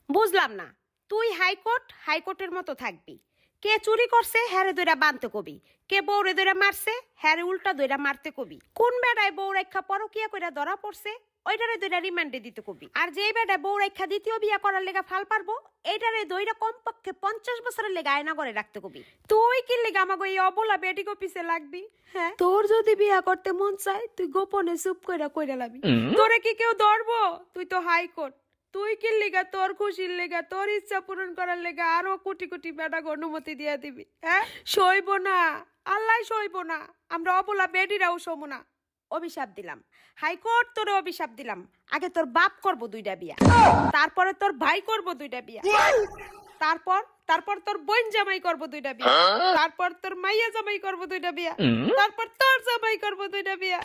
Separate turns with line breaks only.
বুঝলাম না, তুই হাইকোর্টের মতো থাকবি। কে চুরি করছে হ্যারে দইরা বানতে কবি, কে বউরে দইরা মারছে হ্যারে উল্টা দইরা মারতে কবি, কোন বেড়ায় বউ রেখা পরকিয়া কইরা ধরা পড়ছে ওইটারে দইরা রিমান্ডে দিতে কবি, আর যেই বেড়ায় বউ রেখা দ্বিতীয় বিয়া করার লেগা ফাল পারবো এইটারে দইরা কমপক্ষে 50 বছরের লেগা আয়না করে রাখতে কবি। তুই কি লেগা আমাকে এই অবলা বেটি পিছে লাগবি? হ্যাঁ, তোর যদি বিয়া করতে মন চায় তুই গোপনে চুপ কইরা লাবি। তোরে কি কেউ ধরবো? তুই তো হাইকোর্ট। তুই কি লেগা তোর খুশির লেগা তোর ইচ্ছা পূরণ করার লেগা আরো কোটি কোটি বেটাকে অনুমতি দিয়ে দিবি? হ্যাঁ, সইব না, আল্লাহ সইব না, আমরা অবলা বেটিরাও সইব না। অভিশাপ দিলাম, হাইকোর্ট তোরে অভিশাপ দিলাম, আগে তোর বাপ করবো 2টা বিয়া, তারপরে তোর ভাই করবো 2টা বিয়া, তারপর তোর বোন জামাই করবো 2টা বিয়া, তারপর তোর মাইয়া জামাই করবো 2টা বিয়া, তারপর তোর জামাই করবো 2টা বিয়া।